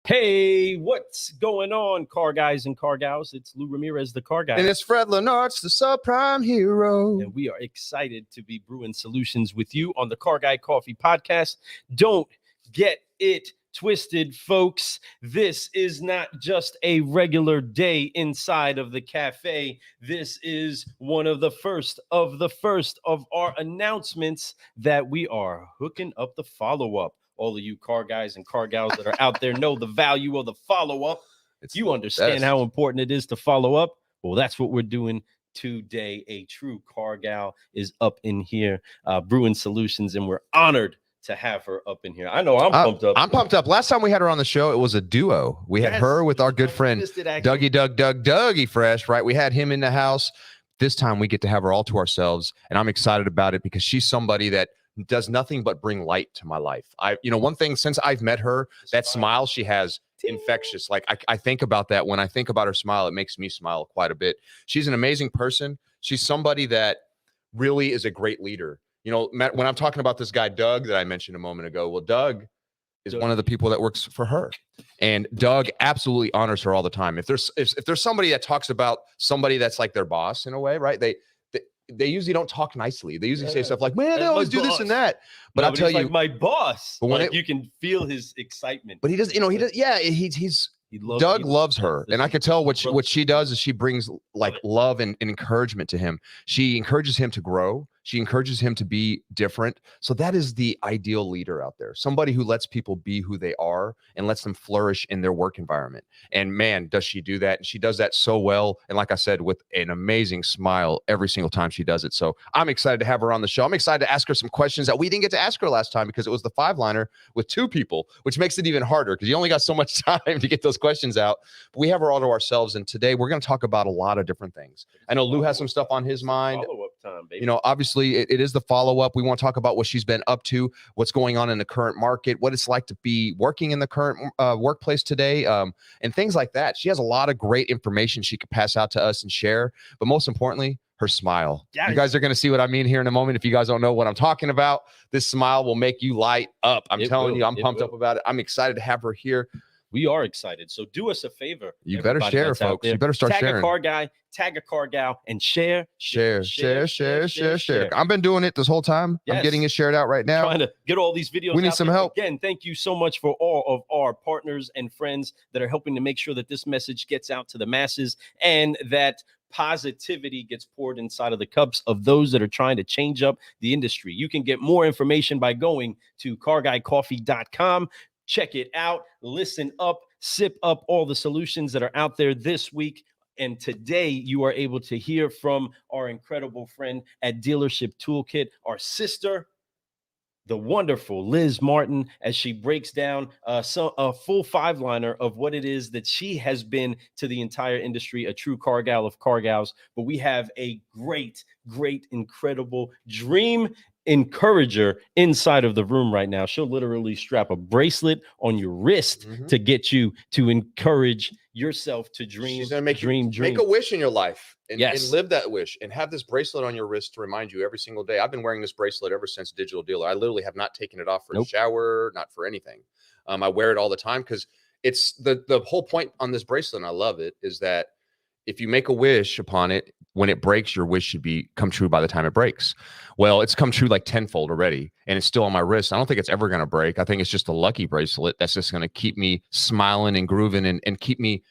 Hey, what's going on, car guys and car gals? It's Lou Ramirez, the car guy. And it's Fred Lenartz, the subprime hero. And we are excited to be brewing solutions with you on the Car Guy Coffee podcast. Don't get it twisted, folks. This is not just a regular day inside of the cafe. This is one of the first of our announcements that we are hooking up the follow-up. All of you car guys and car gals that are out there know the value of the follow-up. You understand how important it is to follow up. Well, that's what we're doing today. A true car gal is up in here brewing solutions, and we're honored to have her up in here. I know I'm pumped up. I'm pumped up. Last time we had her on the show, it was a duo. We had her with our good friend Dougie Fresh, right? We had him in the house. This time we get to have her all to ourselves, and I'm excited about it because she's somebody that does nothing but bring light to my life. One thing since I've met her, that smile she has, infectious. Like I think about that. When I think about her smile, it makes me smile quite a bit. She's an amazing person. She's somebody that really is a great leader. You know, Matt, when I'm talking about this guy, Doug, that I mentioned a moment ago, well, Doug is one of the people that works for her, and Doug absolutely honors her all the time. If there's somebody that talks about somebody that's like their boss in a way, right? They usually don't talk nicely. They usually say stuff like, man, they always do this and that. But I'll tell you, like my boss, but you can feel his excitement. But he does, Doug loves her. And I can tell what she does is she brings like love and encouragement to him. She encourages him to grow. She encourages him to be different. So that is the ideal leader out there. Somebody who lets people be who they are and lets them flourish in their work environment. And man, does she do that. And she does that so well. And like I said, with an amazing smile every single time she does it. So I'm excited to have her on the show. I'm excited to ask her some questions that we didn't get to ask her last time because it was the 5-liner with 2 people, which makes it even harder because you only got so much time to get those questions out. But we have her all to ourselves. And today we're going to talk about a lot of different things. I know Lou has some stuff on his mind. Follow-up time, baby. You know, obviously it is the follow-up. We want to talk about what she's been up to, what's going on in the current market, what it's like to be working in the current workplace today, and things like that. She has a lot of great information she could pass out to us and share, but most importantly, her smile. Yes. You guys are going to see what I mean here in a moment. If you guys don't know what I'm talking about, this smile will make you light up. I'm telling you, I'm pumped up about it. I'm excied to have her here. We are excited. So do us a favor. You better share, folks. You better start sharing. Tag a car guy, tag a car gal, and share. I've been doing it this whole time. Yes. I'm getting it shared out right now. Trying to get all these videos. We need some help. Again, thank you so much for all of our partners and friends that are helping to make sure that this message gets out to the masses and that positivity gets poured inside of the cups of those that are trying to change up the industry. You can get more information by going to carguycoffee.com. Check it out, listen up, sip up all the solutions that are out there this week. And today you are able to hear from our incredible friend at Dealership Toolkit, our sister, the wonderful Liz Martin, as she breaks down a full five-liner of what it is that she has been to the entire industry, a true car gal of car gals. But we have a great, incredible dream encourager inside of the room right now. She'll literally strap a bracelet on your wrist to get you to encourage yourself to dream. She's gonna make dream. Make a wish in your life and Yes. live that wish, and have this bracelet on your wrist to remind you every single day. I've been wearing this bracelet ever since Digital Dealer. I literally have not taken it off for a shower, not for anything. I wear it all the time because it's the whole point on this bracelet, and I love it, is that if you make a wish upon it, when it breaks, your wish should come true by the time it breaks. Well, it's come true like tenfold already, and it's still on my wrist. I don't think it's ever going to break. I think it's just a lucky bracelet that's just going to keep me smiling and grooving and keep me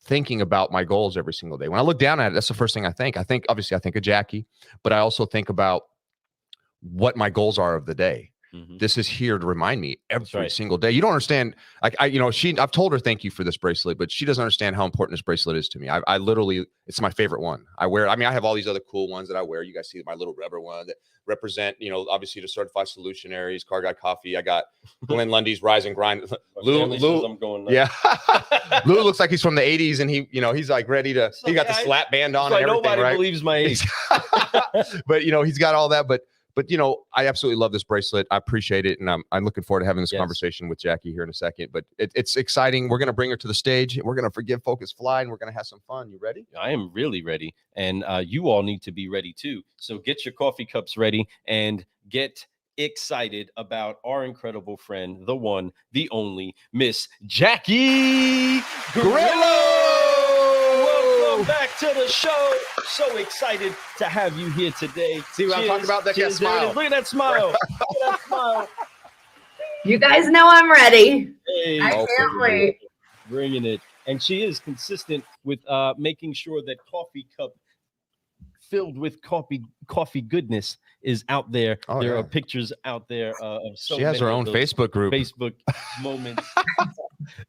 thinking about my goals every single day. When I look down at it, that's the first thing I think. Obviously I think of Jackie, but I also think about what my goals are of the day. This is here to remind me every single day. You don't understand. I've told her thank you for this bracelet, but she doesn't understand how important this bracelet is to me. I literally, it's my favorite one. I wear. I have all these other cool ones that I wear. You guys see my little rubber one that represent, obviously the certified solutionaries, Car Guy Coffee. I got Glenn Lundy's Rise and Grind. Lou, I'm going nuts. yeah. Lou looks like he's from the 80s, and he's like ready to. He got the slap band on. And everything, nobody right? believes my age. But he's got all that. But I absolutely love this bracelet. I appreciate it. And I'm looking forward to having this conversation with Jackie here in a second. But it's exciting. We're going to bring her to the stage. We're going to forgive, focus, fly, and we're going to have some fun. You ready? I am really ready. And you all need to be ready too. So get your coffee cups ready and get excited about our incredible friend, the one, the only, Miss Jacci Grillo. Welcome back to the show. So excited to have you here today. See what I'm talking about? That smile. Look at that smile. Look at that smile. You guys know I'm ready. Hey, I can't wait. Bringing it. And she is consistent with making sure that coffee cup filled with coffee goodness is out there. There are pictures out there of so she has her own Facebook group. Facebook moments.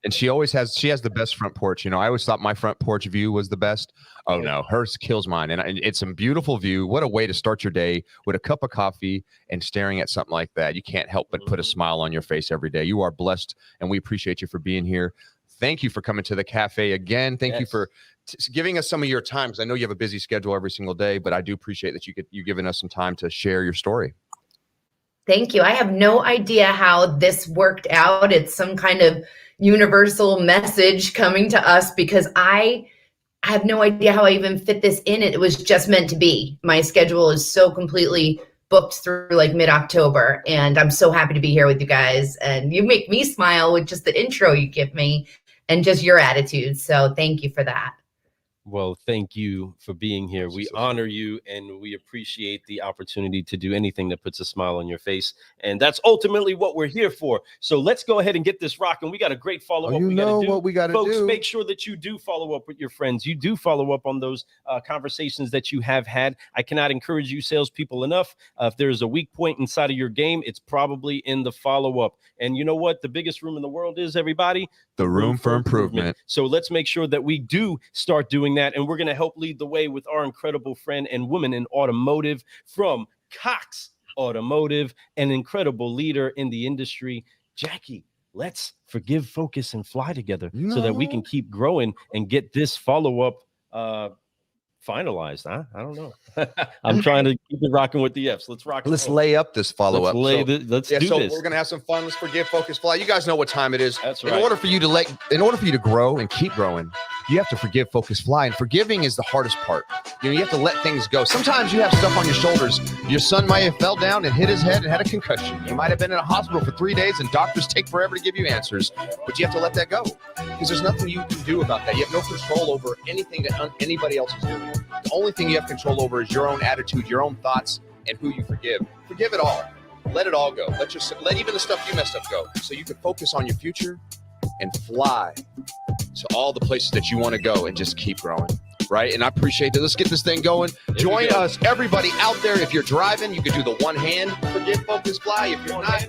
And she has the best front porch. I always thought my front porch view was the best. Oh no, hers kills mine. And it's a beautiful view. What a way to start your day with a cup of coffee and staring at something like that. You can't help but put a smile on your face every day. You are blessed, and we appreciate you for being here. Thank you for coming to the cafe again. Thank you for giving us some of your time, because I know you have a busy schedule every single day, but I do appreciate that you giving us some time to share your story. Thank you. I have no idea how this worked out. It's some kind of universal message coming to us, because I have no idea how I even fit this in. It was just meant to be. My schedule is so completely booked through like mid-October, and I'm so happy to be here with you guys. And you make me smile with just the intro you give me and just your attitude. So thank you for that. Well, thank you for being here. We honor you, and we appreciate the opportunity to do anything that puts a smile on your face. And that's ultimately what we're here for. So let's go ahead and get this rocking. We got a great follow-up. What we got to do. Folks, make sure that you do follow up with your friends. You do follow up on those conversations that you have had. I cannot encourage you salespeople enough. If there's a weak point inside of your game, it's probably in the follow-up. And you know what? The biggest room in the world is, everybody? The room for improvement. So let's make sure that we do start doing that. And we're going to help lead the way with our incredible friend and woman in automotive from Cox Automotive, an incredible leader in the industry. Jackie, let's forgive, focus, and fly together so that we can keep growing and get this follow-up finalized. I don't know. I'm trying to keep it rocking with the Fs. Let's rock. Let's lay up this follow-up. Let's do this. We're gonna have some fun. Let's forgive, focus, fly. You guys know what time it is. That's right. In order for you to grow and keep growing, you have to forgive, focus, fly. And forgiving is the hardest part. You have to let things go. Sometimes you have stuff on your shoulders. Your son might have fell down and hit his head and had a concussion. You might have been in a hospital for 3 days, and doctors take forever to give you answers. But you have to let that go, because there's nothing you can do about that. You have no control over anything that anybody else is doing. The only thing you have control over is your own attitude, your own thoughts, and who you forgive. Forgive it all. Let it all go. Let even the stuff you messed up go, so you can focus on your future and fly to all the places that you want to go and just keep growing. right? And I appreciate that. Let's get this thing going. Join us, everybody out there. If you're driving, you can do the one hand. Forget focus fly. If you're not,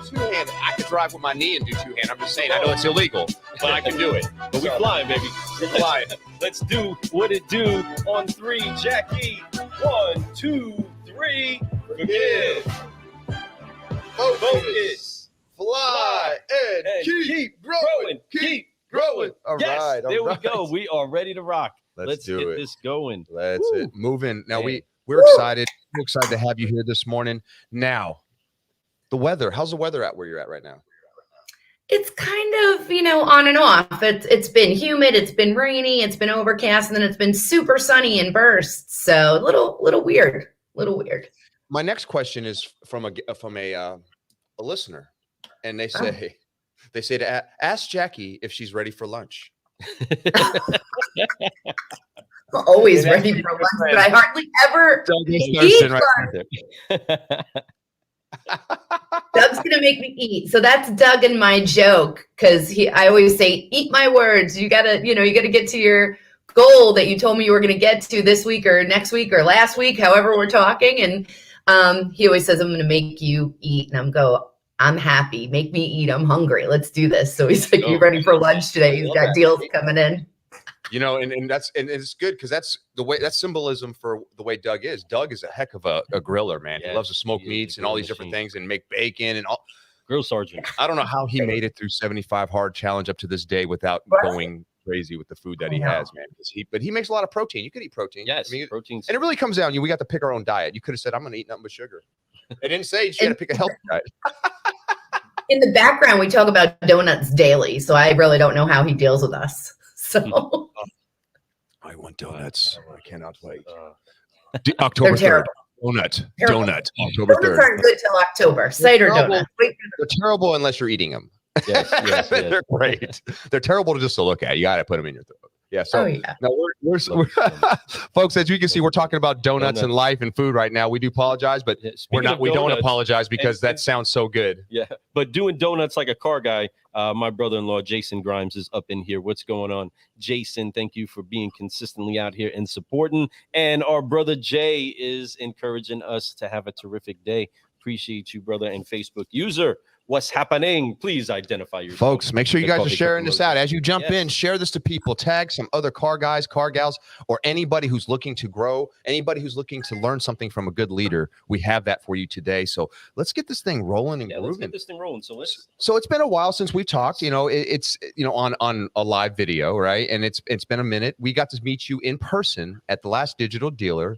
two-handed. I could drive with my knee and do two-hand. I'm just saying, I know it's illegal, but I can do it. But we flying, baby. We're flying. Let's do what it do on 3. Jackie, 1, 2, 3. Forgive. Focus. Fly. And keep growing. Keep growing. All yes, right. There we go. We are ready to rock. Let's do get it. this going. Let's move in. Now, Man. we're excited. We're excited to have you here this morning. Now, the weather. How's the weather at where you're at right now? It's kind of, on and off. It's been humid, it's been rainy, it's been overcast, and then it's been super sunny in bursts. So a little weird. My next question is from a listener, and they say to ask Jackie if she's ready for lunch. Always ready for lunch, but I hardly ever eat lunch. Doug's gonna make me eat, so that's Doug and my joke, because I always say, "Eat my words." You gotta get to your goal that you told me you were gonna get to this week or next week or last week, however we're talking. And he always says, "I'm gonna make you eat," and I'm happy. Make me eat. I'm hungry. Let's do this. So he's like, "You ready for lunch today?" He's got deals coming in. And it's good because that's symbolism for the way Doug is. Doug is a heck of a griller, man. He loves to smoke meats and all these different things and make bacon and all. Grill sergeant. I don't know how he made it through 75 hard challenge up to this day without going crazy with the food that he has, man. But he makes a lot of protein. You could eat protein. Yes, protein. And it really comes down. We got to pick our own diet. You could have said, "I'm going to eat nothing but sugar." It didn't say she had to pick a healthy diet. In the background, we talk about donuts daily, so I really don't know how he deals with us. So I want donuts. I cannot wait. October 3rd. Donut. October 3rd. Donuts aren't good till October. Cider donuts. They're terrible unless you're eating them. Yes. They're great. They're terrible just to look at. You got to put them in your throat. Yeah. So now we're folks, as you can see, we're talking about donuts and life and food right now. We do apologize, but we don't apologize because that sounds so good. Yeah. But doing donuts like a car guy, my brother-in-law, Jason Grimes, is up in here. What's going on? Jason, thank you for being consistently out here and supporting. And our brother Jay is encouraging us to have a terrific day. Appreciate you, brother. And Facebook user, what's happening? Please identify yourself. Folks, make sure you guys are sharing this out. As you jump in, share this to people. Tag some other car guys, car gals, or anybody who's looking to grow, anybody who's looking to learn something from a good leader. We have that for you today. So let's get this thing rolling and grooving. Let's get this thing rolling. So it's been a while since we've talked. It's on a live video, right? And it's been a minute. We got to meet you in person at the last digital dealer.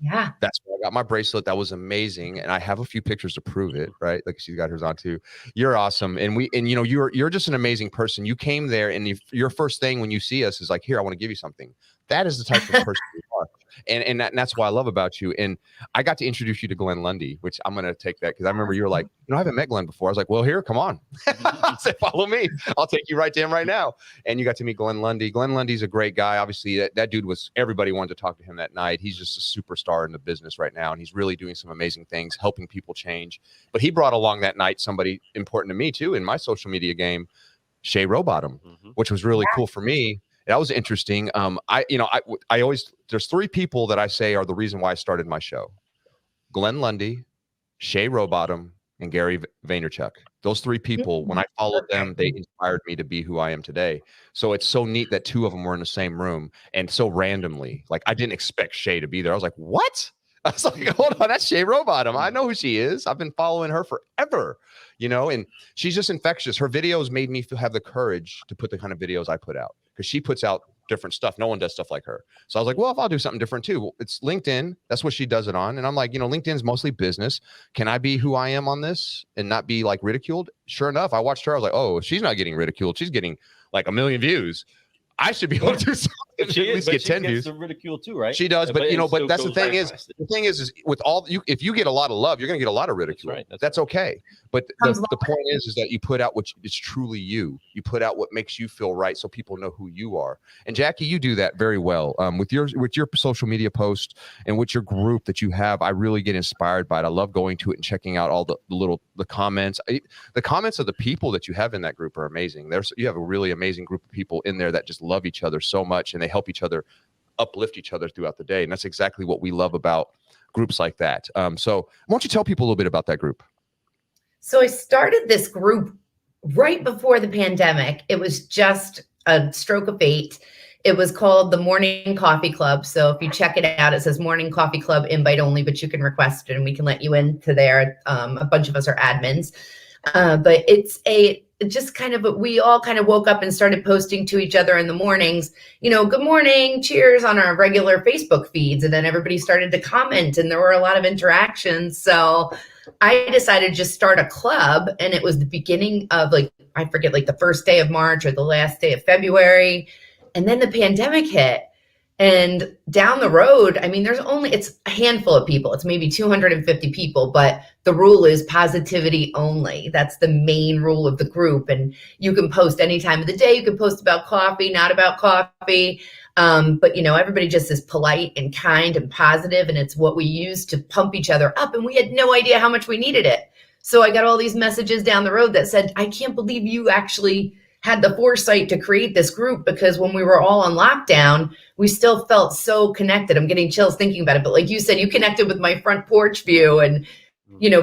Yeah, that's where I got my bracelet. That was amazing, and I have a few pictures to prove it. Right, like she's got hers on too. You're awesome, and you're just an amazing person. You came there, and your first thing when you see us is like, "Here, I want to give you something." That is the type of person you are, and that's what I love about you. And I got to introduce you to Glenn Lundy, which I'm going to take that because I remember you were like, I haven't met Glenn before. I was like, well, here, come on. I said, follow me. I'll take you right to him right now. And you got to meet Glenn Lundy. Glenn Lundy's a great guy. Obviously, that dude everybody wanted to talk to him that night. He's just a superstar in the business right now, and he's really doing some amazing things, helping people change. But he brought along that night somebody important to me too in my social media game, Shay Rowbottom, which was really cool for me. That was interesting. I always, there's 3 people that I say are the reason why I started my show: Glenn Lundy, Shay Rowbottom, and Gary Vaynerchuk. Those 3 people, when I followed them, they inspired me to be who I am today. So it's so neat that 2 of them were in the same room, and so randomly, like I didn't expect Shay to be there. I was like, what? I was like, hold on, that's Shay Rowbottom. I know who she is. I've been following her forever, and she's just infectious. Her videos made me have the courage to put the kind of videos I put out, because she puts out different stuff. No one does stuff like her. So I was like, well, if I'll do something different too. It's LinkedIn. That's what she does it on. And I'm like, LinkedIn's mostly business. Can I be who I am on this and not be like ridiculed? Sure enough, I watched her. I was like, oh, she's not getting ridiculed. She's getting like 1 million views. I should be able to do something. At least get 10 views. Some ridicule too, right? She does, but that's the thing is, with all if you get a lot of love, you're going to get a lot of ridicule. That's okay. But the point is that you put out what is truly you. You put out what makes you feel right, so people know who you are. And Jackie, you do that very well with your social media posts and with your group that you have. I really get inspired by it. I love going to it and checking out all the comments. The comments of the people that you have in that group are amazing. You have a really amazing group of people in there that just love each other so much, and they help each other uplift each other throughout the day. And that's exactly what we love about groups like that. So why don't you tell people a little bit about that group? So I started this group right before the pandemic. It was just a stroke of fate. It was called the Morning Coffee Club. So if you check it out, it says Morning Coffee Club invite only, but you can request it and we can let you into there. A bunch of us are admins. But we all kind of woke up and started posting to each other in the mornings, good morning, cheers on our regular Facebook feeds. And then everybody started to comment and there were a lot of interactions. So I decided to just start a club, and it was the beginning of I forget, the first day of March or the last day of February. And then the pandemic hit. And down the road, it's a handful of people. It's maybe 250 people, but the rule is positivity only. That's the main rule of the group. And you can post any time of the day. You can post about coffee, not about coffee. But everybody just is polite and kind and positive, and it's what we use to pump each other up. And we had no idea how much we needed it. So I got all these messages down the road that said, I can't believe you actually had the foresight to create this group, because when we were all on lockdown, we still felt so connected. I'm getting chills thinking about it. But like you said, you connected with my front porch view, and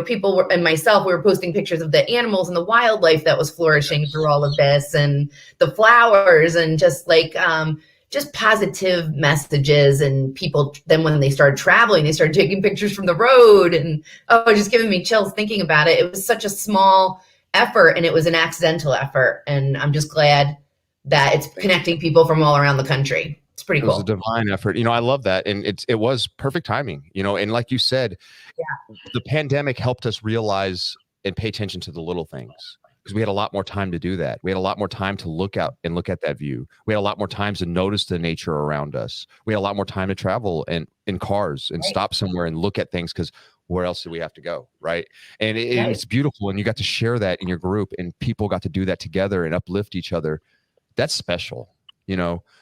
people were, and myself, we were posting pictures of the animals and the wildlife that was flourishing through all of this, and the flowers, and just positive messages. And people, then when they started traveling, they started taking pictures from the road, and just giving me chills thinking about it. It was such a small effort, and it was an accidental effort. And I'm just glad that it's connecting people from all around the country. It's pretty cool. It was a divine effort. I love that. And it was perfect timing, and like you said, the pandemic helped us realize and pay attention to the little things, because we had a lot more time to do that. We had a lot more time to look out and look at that view. We had a lot more time to notice the nature around us. We had a lot more time to travel and in cars and stop somewhere and look at things, because where else do we have to go, right? And it's beautiful, and you got to share that in your group, and people got to do that together and uplift each other. That's special.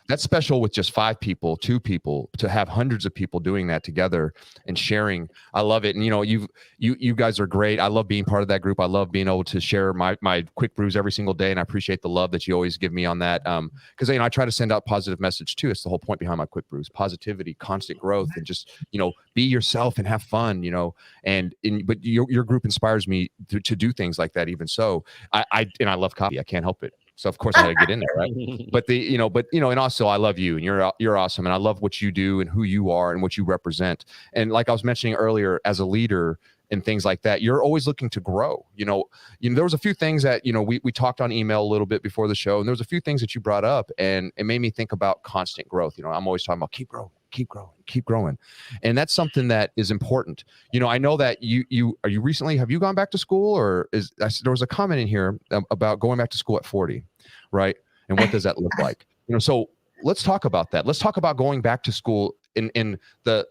That's special with just 5 people, 2 people, to have hundreds of people doing that together and sharing. I love it. And you guys are great. I love being part of that group. I love being able to share my quick brews every single day, and I appreciate the love that you always give me on that. Because I try to send out positive message too. It's the whole point behind my quick brews: positivity, constant growth, and just be yourself and have fun. But your group inspires me to do things like that. Even so, I love coffee. I can't help it. So of course I had to get in there, right? And also I love you, and you're awesome, and I love what you do and who you are and what you represent. And like I was mentioning earlier, as a leader and things like that, you're always looking to grow. There was a few things that we talked on email a little bit before the show, and there was a few things that you brought up, and it made me think about constant growth. I'm always talking about keep growing, and that's something that is important. I know that have you gone back to school, or there was a comment in here about going back to school at 40, right? And what does that look like? So let's talk about that. Let's talk about going back to school in the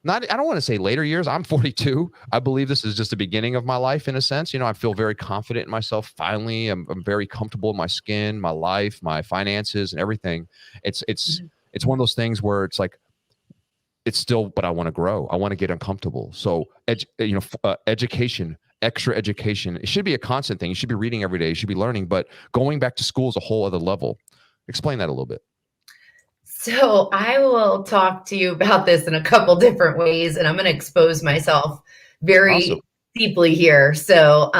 I don't want to say later years. I'm 42. I believe this is just the beginning of my life in a sense. I feel very confident in myself. Finally, I'm very comfortable in my skin, my life, my finances, and everything. It's one of those things where it's like, it's still, but I want to grow. I want to get uncomfortable. So, education, extra education, it should be a constant thing. You should be reading every day. You should be learning, but going back to school is a whole other level. Explain that a little bit. So I will talk to you about this in a couple different ways, and I'm going to expose myself very deeply here. So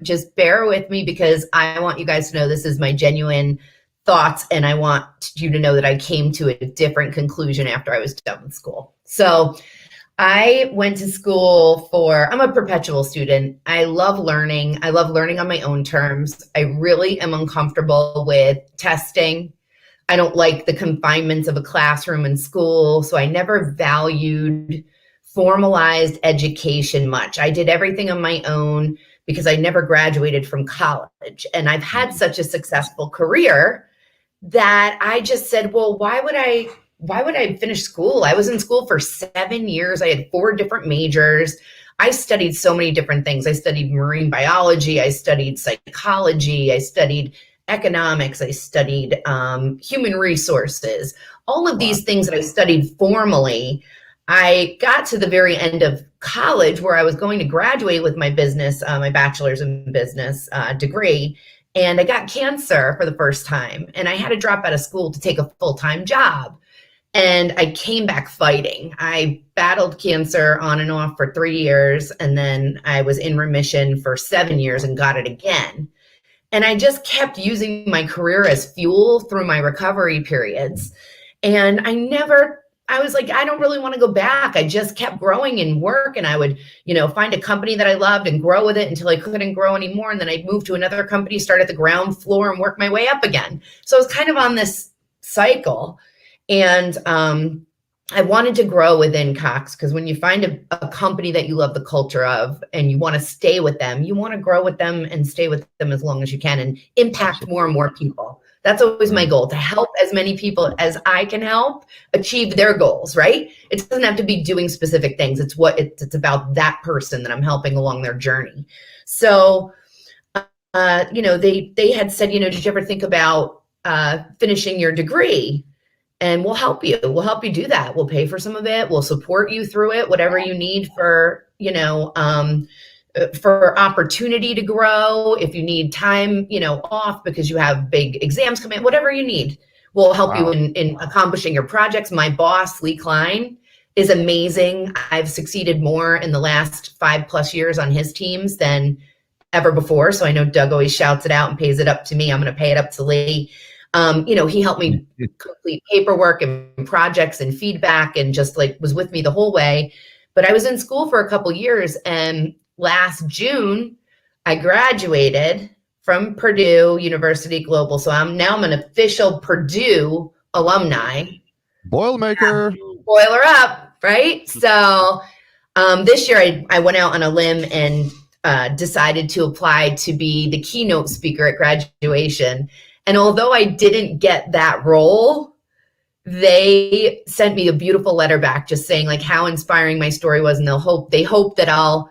just bear with me, because I want you guys to know this is my genuine thoughts, and I want you to know that I came to a different conclusion after I was done with school. So I went to school I'm a perpetual student. I love learning. I love learning on my own terms. I really am uncomfortable with testing. I don't like the confinements of a classroom in school. So I never valued formalized education much. I did everything on my own because I never graduated from college. And I've had such a successful career that I just said, well, why would I finish school? I was in school for 7 years. I had 4 different majors. I studied so many different things. I studied marine biology. I studied psychology. I studied economics. I studied human resources. All of these things that I studied formally. I got to the very end of college where I was going to graduate with my business, my bachelor's in business degree. And I got cancer for the first time. And I had to drop out of school to take a full-time job. And I came back fighting. I battled cancer on and off for 3 years. And then I was in remission for 7 years and got it again. And I just kept using my career as fuel through my recovery periods. And I was like, I don't really want to go back. I just kept growing in work, and I would, find a company that I loved and grow with it until I couldn't grow anymore. And then I'd move to another company, start at the ground floor and work my way up again. So I was kind of on this cycle. And I wanted to grow within Cox, because when you find a company that you love the culture of and you want to stay with them, you want to grow with them and stay with them as long as you can and impact more and more people. That's always my goal, to help as many people as I can help achieve their goals, right? It doesn't have to be doing specific things. It's about that person that I'm helping along their journey. So, they had said, did you ever think about finishing your degree? And we'll help you. We'll help you do that. We'll pay for some of it. We'll support you through it, whatever you need for opportunity to grow. If you need time, off because you have big exams coming, whatever you need, we'll help you in accomplishing your projects. My boss, Lee Klein, is amazing. I've succeeded more in the last 5+ years on his teams than ever before. So I know Doug always shouts it out and pays it up to me. I'm going to pay it up to Lee. He helped me complete paperwork and projects and feedback, and just was with me the whole way. But I was in school for a couple years, and last June I graduated from Purdue University Global. So I'm an official Purdue alumni. Boilermaker. Boiler up, right? So this year I went out on a limb and decided to apply to be the keynote speaker at graduation. And although I didn't get that role, they sent me a beautiful letter back just saying how inspiring my story was. And they hope that I'll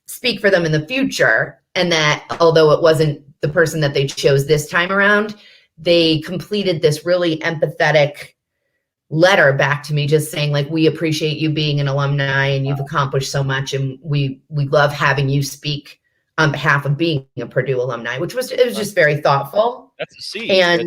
speak for them in the future. And that although it wasn't the person that they chose this time around, they completed this really empathetic letter back to me just saying we appreciate you being an alumni and you've accomplished so much. And we love having you speak on behalf of being a Purdue alumni, it was just very thoughtful. That's a seed. And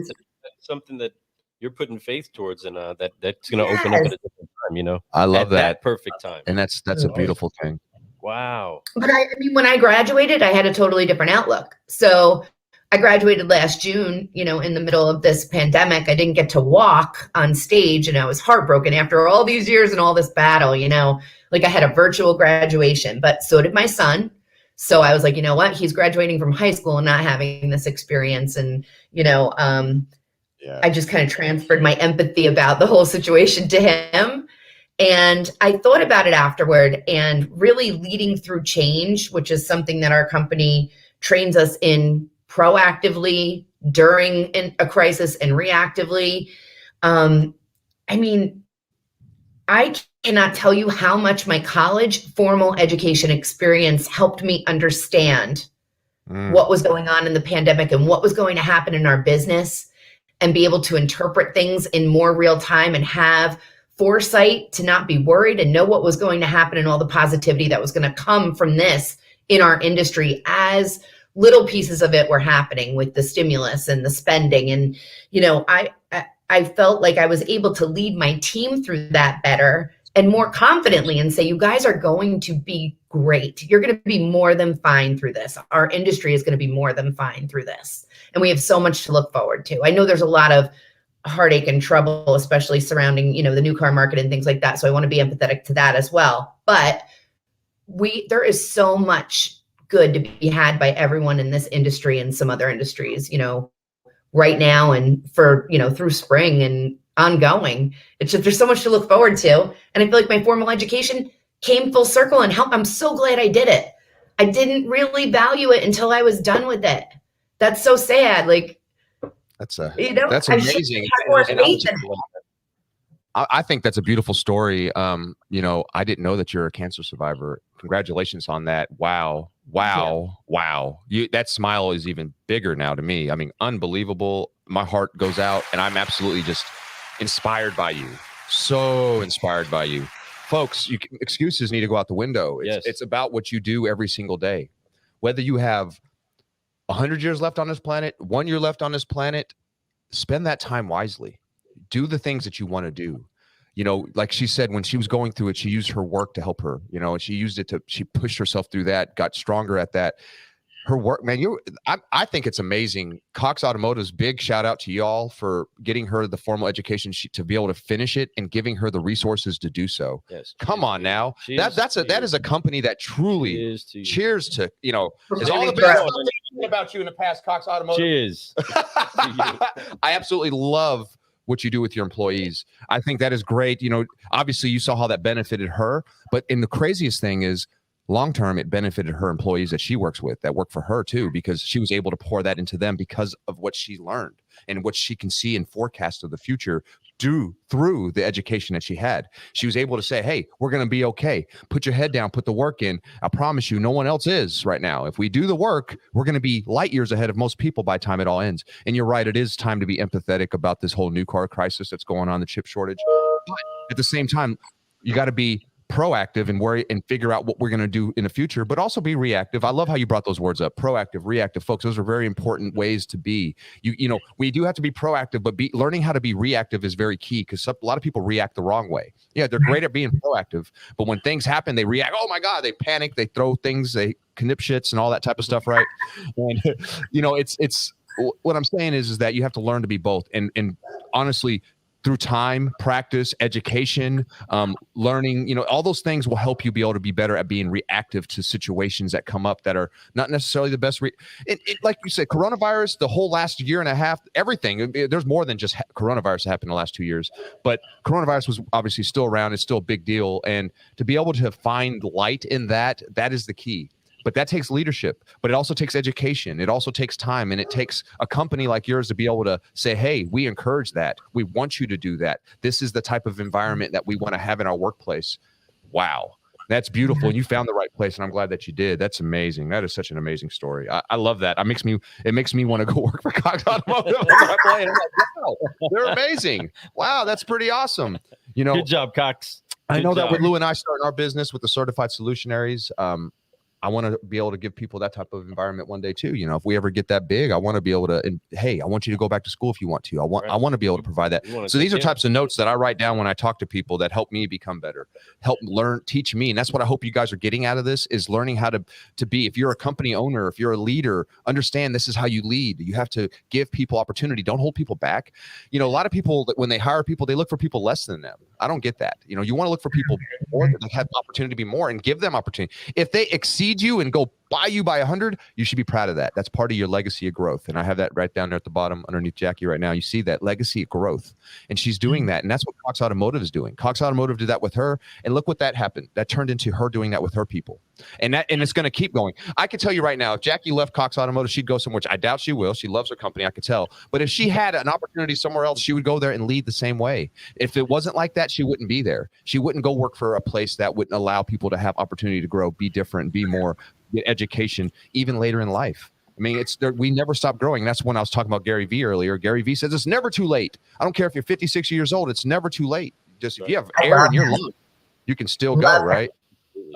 that's something that you're putting faith towards, and that's going to open up at a different time. I love that perfect time, and that's a beautiful thing. Wow. But I mean, when I graduated, I had a totally different outlook. So I graduated last June, in the middle of this pandemic. I didn't get to walk on stage, and I was heartbroken after all these years and all this battle. I had a virtual graduation, but so did my son. So I was like, you know what? He's graduating from high school and not having this experience. And, I just kind of transferred my empathy about the whole situation to him. And I thought about it afterward, and really leading through change, which is something that our company trains us in proactively during a crisis and reactively. I cannot tell you how much my college formal education experience helped me understand what was going on in the pandemic and what was going to happen in our business, and be able to interpret things in more real time and have foresight to not be worried and know what was going to happen and all the positivity that was going to come from this in our industry as little pieces of it were happening with the stimulus and the spending. And, I felt like I was able to lead my team through that better and more confidently and say, you guys are going to be great. You're going to be more than fine through this. Our industry is going to be more than fine through this. And we have so much to look forward to. I know there's a lot of heartache and trouble, especially surrounding, the new car market and things like that. So I want to be empathetic to that as well. But there is so much good to be had by everyone in this industry and some other industries, right now and for, through spring and ongoing. It's just, there's so much to look forward to. And I feel like my formal education came full circle and helped. I'm so glad I did it. I didn't really value it until I was done with it. That's so sad. That's amazing. I think that's a beautiful story. I didn't know that you're a cancer survivor. Congratulations on that. Wow. That smile is even bigger now to me. I mean, unbelievable. My heart goes out, and I'm absolutely just inspired by you. So inspired by you. Folks, excuses need to go out the window. It's about what you do every single day. Whether you have 100 years left on this planet, 1 year left on this planet, spend that time wisely. Do the things that you want to do. like she said, when she was going through it, she used her work to help her, and she pushed herself through that, got stronger at that. Her work, man, I think it's amazing. Cox Automotive's big shout out to y'all for getting her the formal education to be able to finish it and giving her the resources to do so. Yes, come on now. That is a company that truly cheers to, is all the best stuff about you in the past, Cox Automotive. Cheers. I absolutely love what you do with your employees. I think that is great. Obviously you saw how that benefited her, but the craziest thing is, long-term, it benefited her employees that she works with that work for her too, because she was able to pour that into them because of what she learned and what she can see and forecast of the future through the education that she had. She was able to say, hey, we're going to be okay. Put your head down, put the work in. I promise you, no one else is right now. If we do the work, we're going to be light years ahead of most people by the time it all ends. And you're right. It is time to be empathetic about this whole new car crisis that's going on, the chip shortage. But at the same time, you got to be proactive and worry and figure out what we're going to do in the future, but also be reactive. I love how you brought those words up. Proactive, reactive, folks. Those are very important ways to be. We do have to be proactive, but learning how to be reactive is very key, because a lot of people react the wrong way. Yeah, they're great at being proactive, but when things happen, they react. Oh my God, they panic, they throw things, they knip shits and all that type of stuff, right? And it's what I'm saying is that you have to learn to be both. And honestly, through time, practice, education, learning, all those things will help you be able to be better at being reactive to situations that come up that are not necessarily the best. Like you said, coronavirus, the whole last year and a half, everything, there's more than just coronavirus that happened in the last 2 years, but coronavirus was obviously still around. It's still a big deal. And to be able to find light in that is the key. But that takes leadership, but it also takes education. It also takes time, and it takes a company like yours to be able to say, hey, we encourage that. We want you to do that. This is the type of environment that we want to have in our workplace. Wow. That's beautiful. And you found the right place, and I'm glad that you did. That's amazing. That is such an amazing story. I love that. It makes me want to go work for Cox Automotive. I'm like, wow, they're amazing. Wow, that's pretty awesome. Good job, Cox. I know that with Lou and I starting our business with the certified solutionaries, I want to be able to give people that type of environment one day too. If we ever get that big, I want to be able to, and hey, I want you to go back to school if you want to. I want to be able to provide that. So these are types of notes that I write down when I talk to people that help me become better, help learn, teach me. And that's what I hope you guys are getting out of this, is learning how to be, if you're a company owner, if you're a leader, understand this is how you lead. You have to give people opportunity. Don't hold people back. A lot of people, when they hire people, they look for people less than them. I don't get that. You want to look for people more that have opportunity to be more, and give them opportunity. If they exceed you and go by you by 100, you should be proud of that. That's part of your legacy of growth. And I have that right down there at the bottom underneath Jackie right now. You see that legacy of growth, and she's doing that. And that's what Cox Automotive is doing. Cox Automotive did that with her, and look what that happened. That turned into her doing that with her people. And it's going to keep going. I can tell you right now, if Jackie left Cox Automotive, she'd go somewhere, which I doubt she will. She loves her company, I could tell. But if she had an opportunity somewhere else, she would go there and lead the same way. If it wasn't like that, she wouldn't be there. She wouldn't go work for a place that wouldn't allow people to have opportunity to grow, be different, be more, get education, even later in life. I mean, we never stop growing. That's when I was talking about Gary Vee earlier. Gary Vee says it's never too late. I don't care if you're 50, 60 years old. It's never too late. Just if you have air in your lungs, you can still go, right?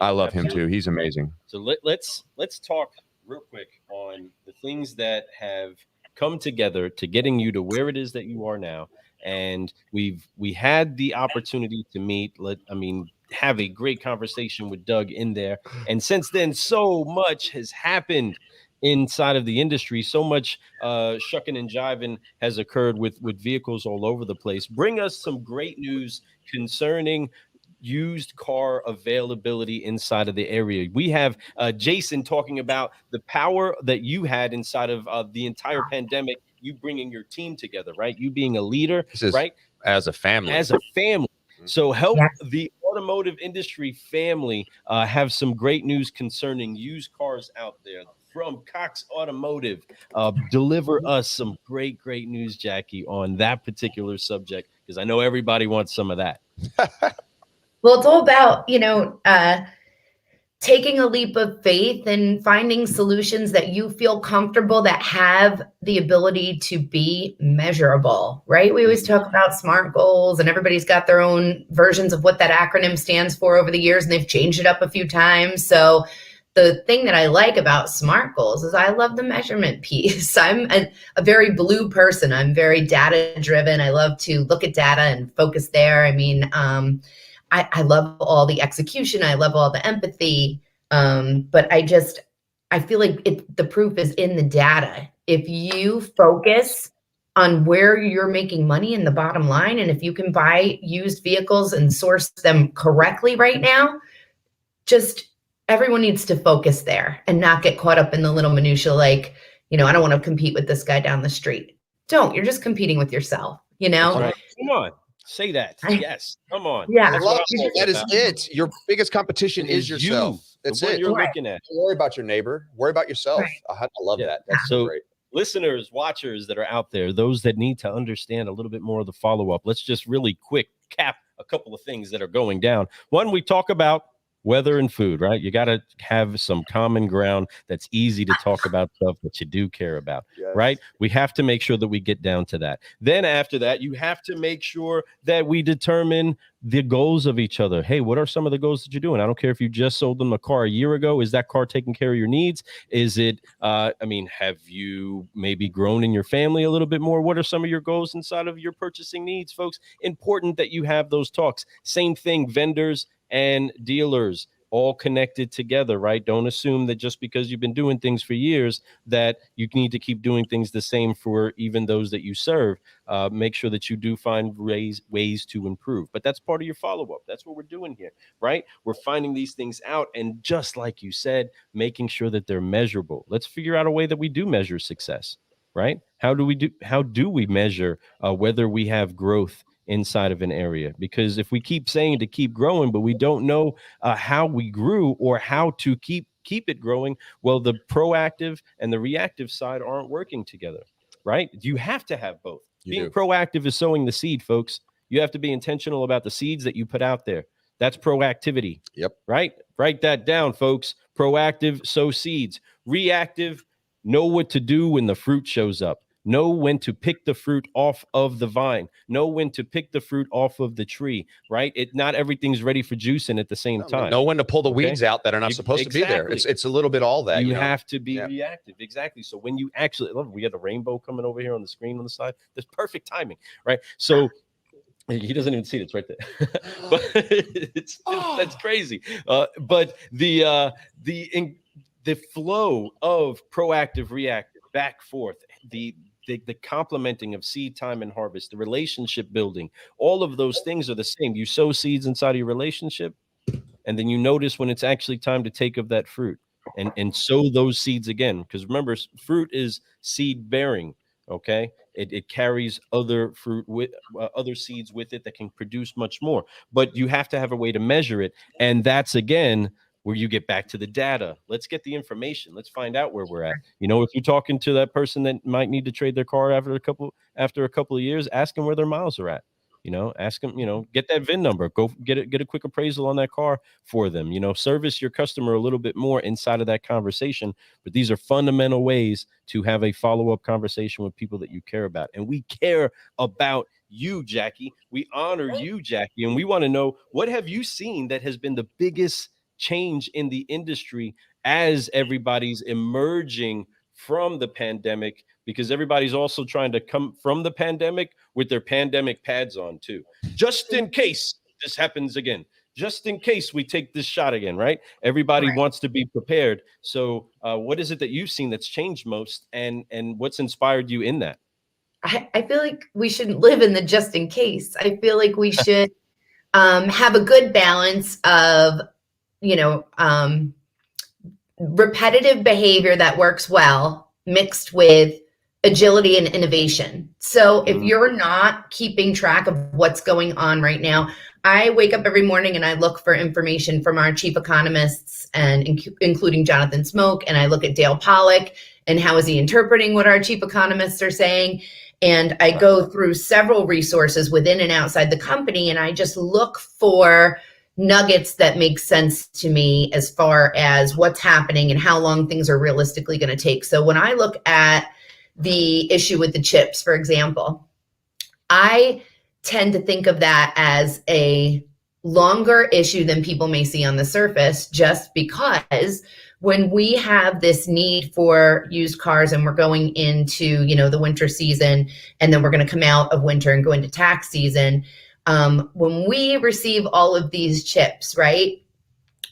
I love him too. He's amazing. So let's talk real quick on the things that have come together to getting you to where it is that you are now. And we had the opportunity to meet. Have a great conversation with Doug in there. And since then, so much has happened inside of the industry. So much shucking and jiving has occurred with vehicles all over the place. Bring us some great news concerning used car availability inside of the area. We have Jason talking about the power that you had inside of the entire pandemic, you bringing your team together, right? You being a leader, right? As a family. So help the automotive industry family have some great news concerning used cars out there from Cox Automotive. Deliver us some great news, Jackie, on that particular subject, because I know everybody wants some of that. Well, it's all about, taking a leap of faith and finding solutions that you feel comfortable, that have the ability to be measurable, right? We always talk about SMART goals, and everybody's got their own versions of what that acronym stands for over the years, and they've changed it up a few times. So the thing that I like about SMART goals is I love the measurement piece. I'm a very blue person. I'm very data driven. I love to look at data and focus there. I mean, I love all the execution. I love all the empathy. But I feel like the proof is in the data. If you focus on where you're making money in the bottom line, and if you can buy used vehicles and source them correctly right now, just everyone needs to focus there and not get caught up in the little minutia. Like, I don't want to compete with this guy down the street. You're just competing with yourself, Right. Come on. Say that. Yes. Come on. Yeah. That is it. Your biggest competition is yourself. That's it. You're looking at. Don't worry about your neighbor. Worry about yourself. Right. I love that. That's so great. Listeners, watchers that are out there, those that need to understand a little bit more of the follow-up, let's just really quick cap a couple of things that are going down. One, we talk about weather and food, right? You got to have some common ground that's easy to talk about stuff that you do care about, right? We have to make sure that we get down to that. Then after that, you have to make sure that we determine the goals of each other. Hey, what are some of the goals that you're doing? I don't care if you just sold them a car a year ago. Is that car taking care of your needs? Is it, have you maybe grown in your family a little bit more? What are some of your goals inside of your purchasing needs, folks? Important that you have those talks. Same thing, vendors and dealers all connected together, right? Don't assume that just because you've been doing things for years that you need to keep doing things the same for even those that you serve. Make sure that you do find ways to improve. But that's part of your follow-up. That's what we're doing here, right? We're finding these things out, and just like you said, making sure that they're measurable. Let's figure out a way that we do measure success, right? How do we measure whether we have growth inside of an area? Because if we keep saying to keep growing, but we don't know how we grew or how to keep it growing, well, the proactive and the reactive side aren't working together, right? You have to have both. Being proactive is sowing the seed, folks. You have to be intentional about the seeds that you put out there. That's proactivity. Yep. Right? Write that down, folks. Proactive, sow seeds. Reactive, know what to do when the fruit shows up. Know when to pick the fruit off of the vine. Know when to pick the fruit off of the tree, right? Not everything's ready for juicing at the same time. Know when to pull the weeds out that are not supposed to be there. It's a little bit all that. You have to be reactive. Exactly. So when you actually, we got a rainbow coming over here on the screen on the side. That's perfect timing, right? So he doesn't even see it. It's right there. But that's crazy. But the flow of proactive, reactive, back, forth, the complementing of seed time and harvest, the relationship building, all of those things are the same. You sow seeds inside of your relationship, and then you notice when it's actually time to take of that fruit and sow those seeds again. Because remember, fruit is seed bearing. Okay, it carries other fruit with other seeds with it that can produce much more. But you have to have a way to measure it, and that's again where you get back to the data. Let's get the information. Let's find out where we're at. If you're talking to that person that might need to trade their car after a couple of years, ask them where their miles are at. Ask them, get that VIN number, go get a quick appraisal on that car for them, service your customer a little bit more inside of that conversation. But these are fundamental ways to have a follow-up conversation with people that you care about. And we care about you, Jacci. We honor you, Jacci. And we want to know, what have you seen that has been the biggest change in the industry as everybody's emerging from the pandemic? Because everybody's also trying to come from the pandemic with their pandemic pads on too, just in case this happens again, just in case we take this shot again, right? Everybody wants to be prepared. So what is it that you've seen that's changed most, and what's inspired you in that? I feel like we shouldn't live in the just in case. I feel like we should have a good balance of repetitive behavior that works well mixed with agility and innovation. So if you're not keeping track of what's going on right now, I wake up every morning and I look for information from our chief economists, and including Jonathan Smoke, and I look at Dale Pollack and how is he interpreting what our chief economists are saying. And I go through several resources within and outside the company, and I just look for nuggets that make sense to me as far as what's happening and how long things are realistically going to take. So when I look at the issue with the chips, for example, I tend to think of that as a longer issue than people may see on the surface, just because when we have this need for used cars and we're going into, you know, the winter season, and then we're going to come out of winter and go into tax season, when we receive all of these chips, right,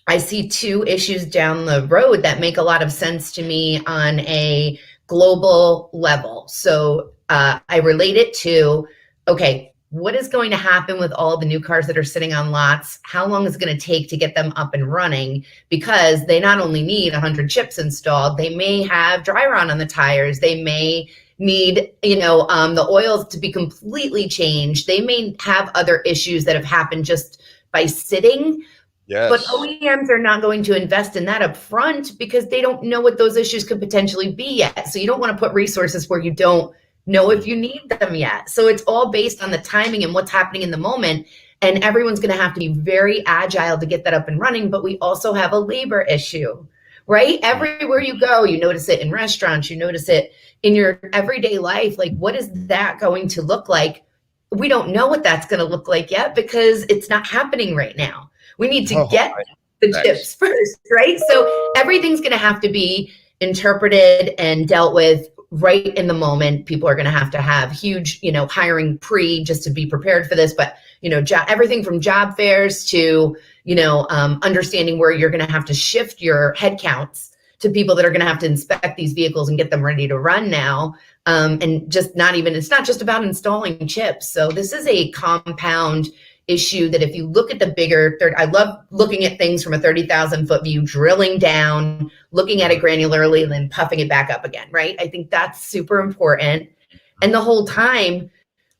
I see two issues down the road that make a lot of sense to me on a global level. So I relate it to, okay, what is going to happen with all the new cars that are sitting on lots? How long is it going to take to get them up and running? Because they not only need 100 chips installed, they may have dry rot on the tires. They may need, you know, the oils to be completely changed. They may have other issues that have happened just by sitting. Yes. But OEMs are not going to invest in that up front because they don't know what those issues could potentially be yet. So you don't want to put resources where you don't know if you need them yet. So it's all based on the timing and what's happening in the moment. And everyone's going to have to be very agile to get that up and running. But we also have a labor issue, right? Everywhere you go, you notice it in restaurants, you notice it in your everyday life. Like, what is that going to look like? We don't know what that's going to look like yet because it's not happening right now. We need to get the chips first, right? So everything's going to have to be interpreted and dealt with right in the moment. People are going to have huge, you know, hiring just to be prepared for this. But, you know, everything from job fairs to, you know, understanding where you're going to have to shift your headcounts to people that are going to have to inspect these vehicles and get them ready to run now. And just it's not just about installing chips. So this is a compound issue that if you look at the bigger I love looking at things from a 30,000 foot view, drilling down, looking at it granularly, and then puffing it back up again, right? I think that's super important. And the whole time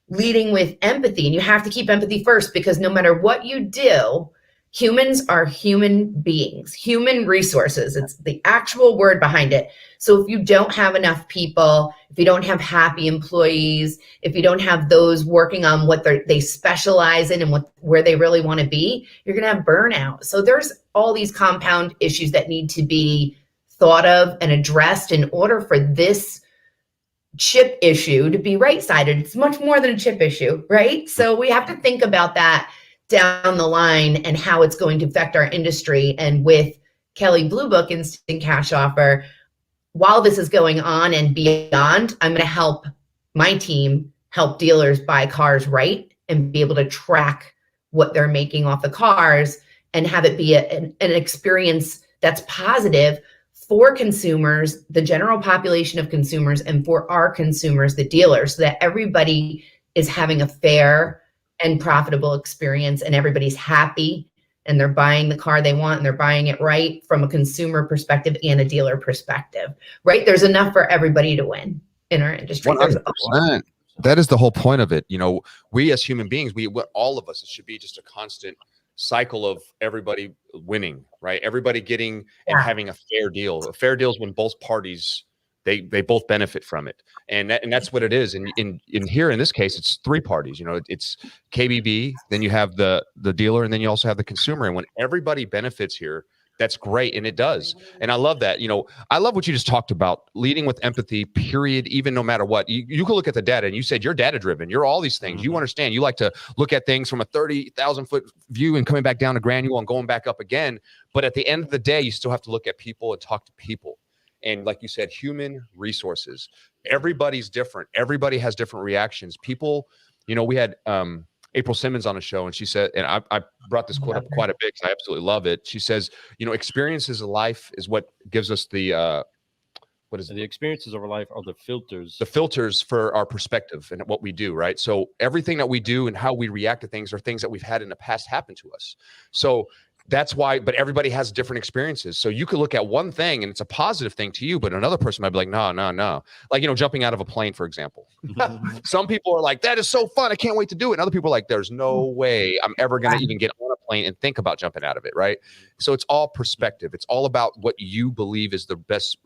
leading with empathy, and you have to keep empathy first, because no matter what you do, humans are human beings, human resources. It's the actual word behind it. So if you don't have enough people, if you don't have happy employees, if you don't have those working on what they specialize in and where they really want to be, you're going to have burnout. So there's all these compound issues that need to be thought of and addressed in order for this chip issue to be right-sided. It's much more than a chip issue, right? So we have to think about that down the line and how it's going to affect our industry. And with Kelley Blue Book Instant Cash Offer, while this is going on and beyond, I'm going to help my team help dealers buy cars right and be able to track what they're making off the cars and have it be an experience that's positive for consumers, the general population of consumers, and for our consumers, the dealers, so that everybody is having a fair and profitable experience and everybody's happy and they're buying the car they want and they're buying it right from a consumer perspective and a dealer perspective, right? There's enough for everybody to win in our industry. 100%. That is the whole point of it. You know, we as human beings, all of us, it should be just a constant cycle of everybody winning, right? Everybody getting and having a fair deal. A fair deal is when both parties, they both benefit from it. And that's what it is. And in here, in this case, it's three parties. You know, it's KBB, then you have the dealer, and then you also have the consumer. And when everybody benefits here, that's great. And it does. And I love that. You know, I love what you just talked about, leading with empathy, period, even no matter what. You can look at the data, and you said you're data driven. You're all these things. You understand. You like to look at things from a 30,000 foot view and coming back down to granule and going back up again. But at the end of the day, you still have to look at people and talk to people. And like you said, human resources. Everybody's different. Everybody has different reactions. People, you know, we had April Simmons on a show, and she said, and I brought this quote up quite a bit because I absolutely love it. She says, you know, experiences of life is what gives us the what is it? The experiences of our life are the filters for our perspective and what we do, right? So everything that we do and how we react to things are things that we've had in the past happen to us. So that's why, but everybody has different experiences. So you could look at one thing and it's a positive thing to you, but another person might be like, no. Like, you know, jumping out of a plane, for example. Some people are like, that is so fun, I can't wait to do it. And other people are like, there's no way I'm ever going to even get on a plane and think about jumping out of it, right? So it's all perspective. It's all about what you believe is the best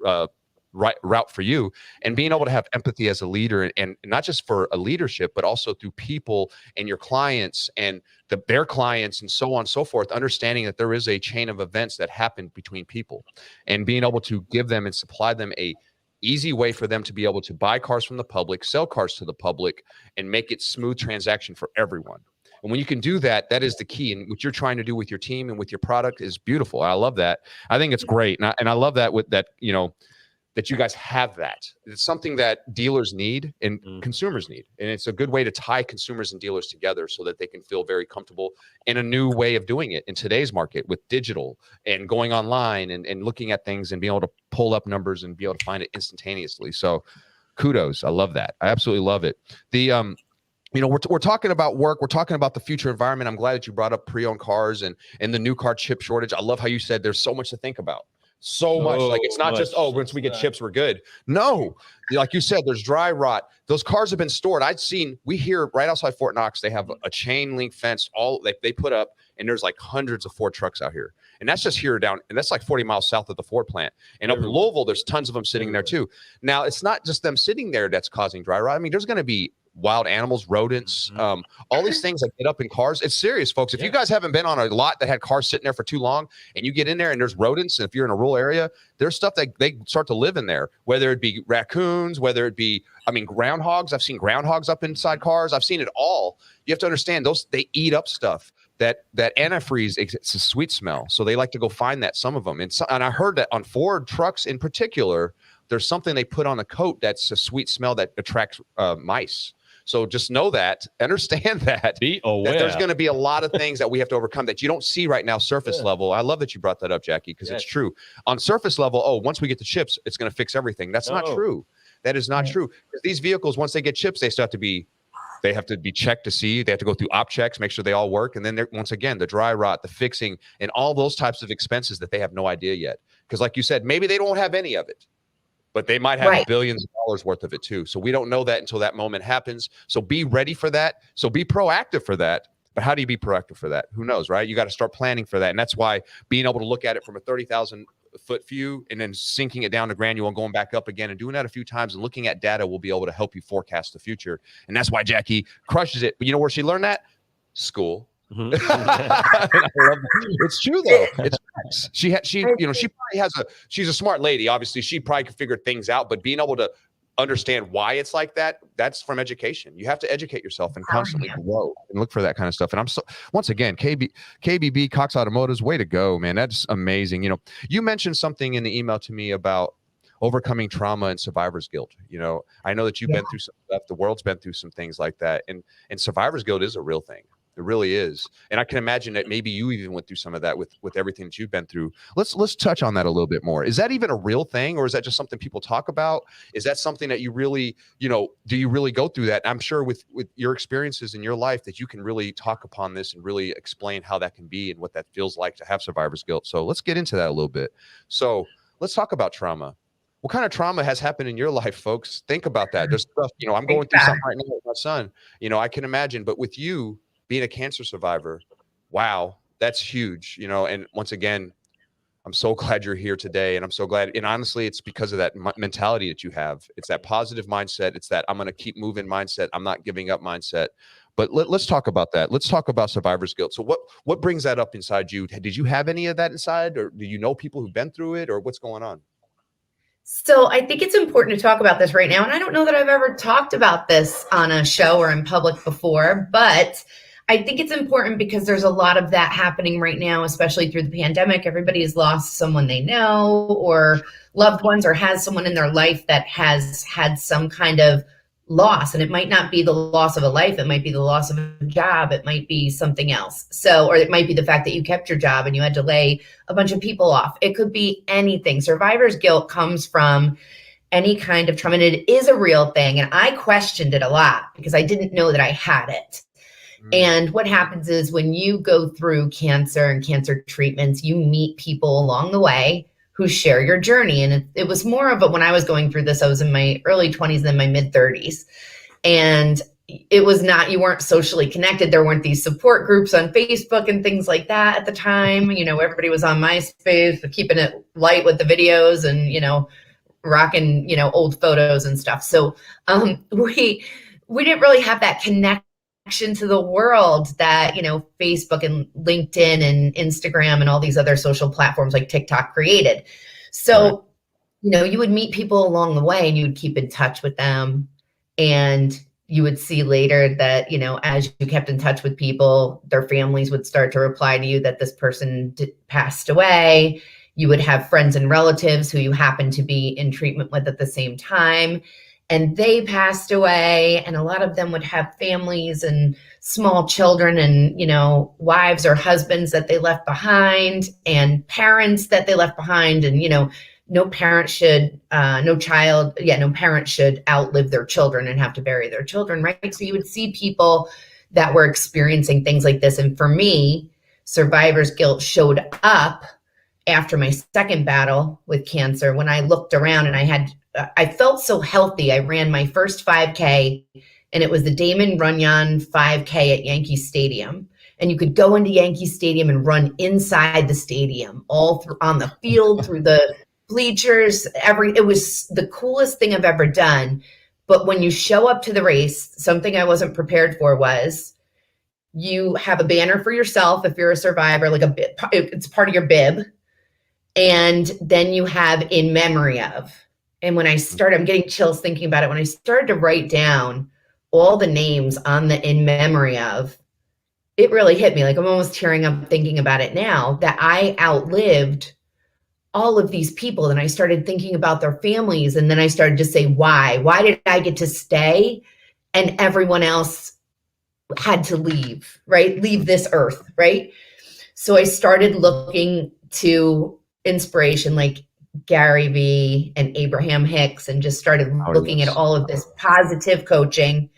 right route for you, and being able to have empathy as a leader, and not just for a leadership, but also through people and your clients and their clients and so on and so forth, understanding that there is a chain of events that happen between people, and being able to give them and supply them a easy way for them to be able to buy cars from the public, sell cars to the public, and make it smooth transaction for everyone. And when you can do that, that is the key. And what you're trying to do with your team and with your product is beautiful. I love that. I think it's great. And I love that with that, you know, that you guys have that. It's something that dealers need and consumers need. And it's a good way to tie consumers and dealers together so that they can feel very comfortable in a new way of doing it in today's market with digital and going online and looking at things and being able to pull up numbers and be able to find it instantaneously. So kudos. I love that. I absolutely love it. The, you know, we're talking about work. We're talking about the future environment. I'm glad that you brought up pre-owned cars and the new car chip shortage. I love how you said there's so much to think about. So much. Like, it's not just, oh, once we get chips, we're good. No, like you said, there's dry rot. Those cars have been stored. We hear right outside Fort Knox, they have a chain link fence, all they put up, and there's like hundreds of Ford trucks out here. And that's just here down, and that's like 40 miles south of the Ford plant. And up in Louisville, there's tons of them sitting there too. Now, it's not just them sitting there that's causing dry rot. I mean, there's going to be wild animals, rodents, all these things that get up in cars. It's serious, folks. If you guys haven't been on a lot that had cars sitting there for too long and you get in there and there's rodents, and if you're in a rural area, there's stuff that they start to live in there, whether it be raccoons, whether it be, I mean, groundhogs. I've seen groundhogs up inside cars. I've seen it all. You have to understand they eat up stuff. That antifreeze, it's a sweet smell. So they like to go find that, some of them. And I heard that on Ford trucks in particular, there's something they put on a coat that's a sweet smell that attracts mice. So just know that, understand that, be aware that there's going to be a lot of things that we have to overcome that you don't see right now, surface level. I love that you brought that up, Jackie, because it's true. On surface level, once we get the chips, it's going to fix everything. That's not true. That is not true. Because these vehicles, once they get chips, they have to be checked to see. They have to go through op checks, make sure they all work. And then once again, the dry rot, the fixing, and all those types of expenses that they have no idea yet. Because like you said, maybe they don't have any of it, but they might have billions of dollars worth of it too. So we don't know that until that moment happens. So be ready for that. So be proactive for that. But how do you be proactive for that? Who knows, right? You got to start planning for that. And that's why being able to look at it from a 30,000 foot view and then sinking it down to granule and going back up again and doing that a few times and looking at data will be able to help you forecast the future. And that's why Jackie crushes it. But you know where she learned that? School. It's true though. It's she probably she's a smart lady. Obviously, she probably could figure things out, but being able to understand why it's like that, that's from education. You have to educate yourself and constantly grow and look for that kind of stuff. And I'm so, once again, KBB Cox Automotives, way to go, man. That's amazing. You know, you mentioned something in the email to me about overcoming trauma and survivor's guilt. You know, I know that you've been through some stuff. The world's been through some things like that. And survivor's guilt is a real thing. It really is. And I can imagine that maybe you even went through some of that with everything that you've been through. Let's touch on that a little bit more. Is that even a real thing, or is that just something people talk about? Is that something that you really, you know, do you really go through that? I'm sure with your experiences in your life that you can really talk upon this and really explain how that can be and what that feels like to have survivor's guilt. So let's get into that a little bit. So let's talk about trauma. What kind of trauma has happened in your life, folks? Think about that. There's stuff, you know, I'm going through something right now with my son. You know, I can imagine, but with you, being a cancer survivor, wow, that's huge, you know. And once again, I'm so glad you're here today, and I'm so glad. And honestly, it's because of that mentality that you have. It's that positive mindset. It's that I'm going to keep moving mindset. I'm not giving up mindset. But let's talk about that. Let's talk about survivor's guilt. So what brings that up inside you? Did you have any of that inside, or do you know people who've been through it, or what's going on? So I think it's important to talk about this right now. And I don't know that I've ever talked about this on a show or in public before, but I think it's important because there's a lot of that happening right now, especially through the pandemic. Everybody has lost someone they know or loved ones, or has someone in their life that has had some kind of loss. And it might not be the loss of a life. It might be the loss of a job. It might be something else. So, or it might be the fact that you kept your job and you had to lay a bunch of people off. It could be anything. Survivor's guilt comes from any kind of trauma, and it is a real thing. And I questioned it a lot because I didn't know that I had it. And what happens is when you go through cancer and cancer treatments, you meet people along the way who share your journey. And it was more of when I was going through this, I was in my early 20s, then my mid 30s. And it was not, you weren't socially connected. There weren't these support groups on Facebook and things like that at the time. You know, everybody was on MySpace, keeping it light with the videos and, you know, rocking, you know, old photos and stuff. So we didn't really have that connection to the world that, you know, Facebook and LinkedIn and Instagram and all these other social platforms like TikTok created. So, you know, you would meet people along the way and you would keep in touch with them. And you would see later that, as you kept in touch with people, their families would start to reply to you that this person passed away. You would have friends and relatives who you happened to be in treatment with at the same time, and they passed away. And a lot of them would have families and small children and, wives or husbands that they left behind and parents that they left behind. And, no parent should outlive their children and have to bury their children, right? So you would see people that were experiencing things like this. And for me, survivor's guilt showed up after my second battle with cancer, when I looked around and I felt so healthy. I ran my first 5K, and it was the Damon Runyon 5K at Yankee Stadium. And you could go into Yankee Stadium and run inside the stadium, all through on the field, through the bleachers, it was the coolest thing I've ever done. But when you show up to the race, something I wasn't prepared for was you have a banner for yourself if you're a survivor, like it's part of your bib. And then you have in memory of. And when I'm getting chills thinking about it. When I started to write down all the names on the in memory of, it really hit me. Like I'm almost tearing up thinking about it now, that I outlived all of these people. And I started thinking about their families. And then I started to say, why did I get to stay and everyone else had to leave, right? Leave this earth, right? So I started looking to inspiration like Gary Vee and Abraham Hicks, and just started looking at all of this positive coaching.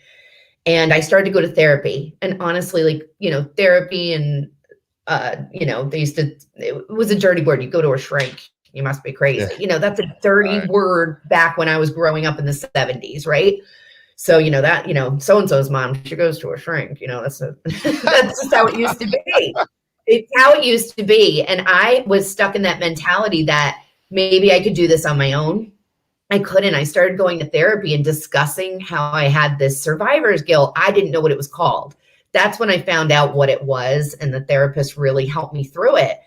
And I started to go to therapy. And honestly, therapy and it was a dirty word. You go to a shrink, you must be crazy. Yeah. That's a dirty word back when I was growing up in the 70s, right? So, so-and-so's mom, she goes to a shrink, that's just how it used to be. It's how it used to be. And I was stuck in that mentality that maybe I could do this on my own. I couldn't. I started going to therapy and discussing how I had this survivor's guilt. I didn't know what it was called. That's when I found out what it was, and the therapist really helped me through it.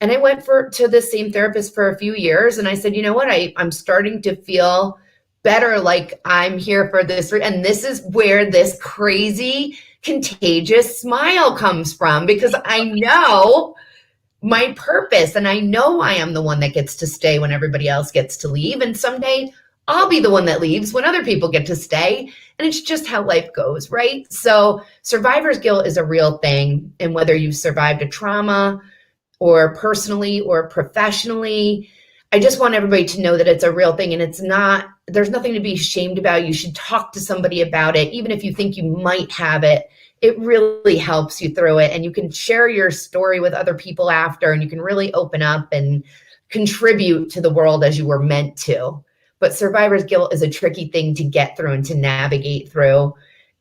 And I went to the same therapist for a few years, and I said, you know what, I'm starting to feel better, like I'm here for this. And this is where this crazy, contagious smile comes from, because I know my purpose, and I know I am the one that gets to stay when everybody else gets to leave. And someday I'll be the one that leaves when other people get to stay. And it's just how life goes, right? So survivor's guilt is a real thing. And whether you've survived a trauma or personally or professionally, I just want everybody to know that it's a real thing. And there's nothing to be ashamed about. You should talk to somebody about it. Even if you think you might have it, it really helps you through it. And you can share your story with other people after, and you can really open up and contribute to the world as you were meant to. But survivor's guilt is a tricky thing to get through and to navigate through.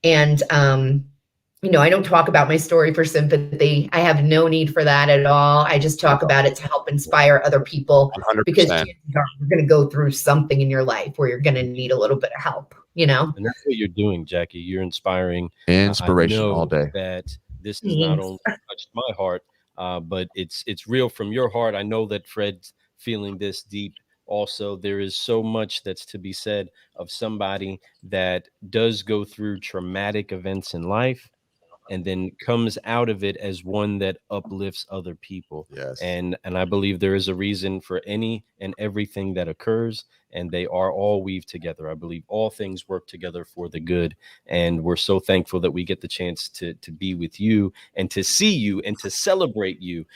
And, I don't talk about my story for sympathy. I have no need for that at all. I just talk about it to help inspire other people, 100%. Because you're going to go through something in your life where you're going to need a little bit of help, And that's what you're doing, Jackie. You're inspiring. Inspiration all day. That this has not only touched my heart, but it's real from your heart. I know that Fred's feeling this deep. Also, there is so much that's to be said of somebody that does go through traumatic events in life and then comes out of it as one that uplifts other people. Yes. And I believe there is a reason for any and everything that occurs, and they are all weaved together. I believe all things work together for the good. And we're so thankful that we get the chance to be with you and to see you and to celebrate you,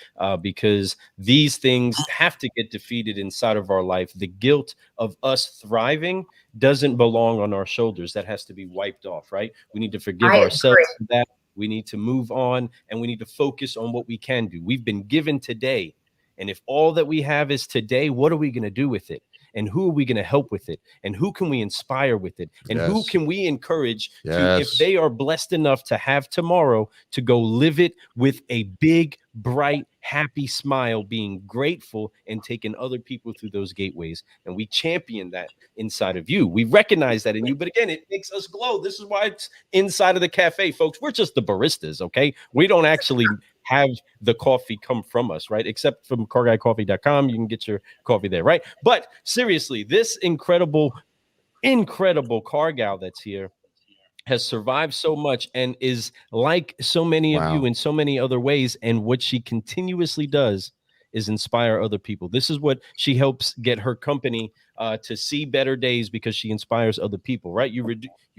because these things have to get defeated inside of our life. The guilt of us thriving doesn't belong on our shoulders. That has to be wiped off, right? We need to forgive ourselves for that. We need to move on, and we need to focus on what we can do. We've been given today. And if all that we have is today, what are we going to do with it? And who are we going to help with it? And who can we inspire with it? And who can we encourage to, if they are blessed enough to have tomorrow, to go live it with a big, bright, happy smile, being grateful and taking other people through those gateways. And we champion that inside of you. We recognize that in you. But again, it makes us glow. This is why it's inside of the cafe, folks. We're just the baristas, okay? We don't actually have the coffee come from us, right? Except from carguycoffee.com. You can get your coffee there, right? But seriously, this incredible car gal that's here, has survived so much and is like so many of you in so many other ways. And what she continuously does is inspire other people. This is what she helps get her company to see better days, because she inspires other people, right? You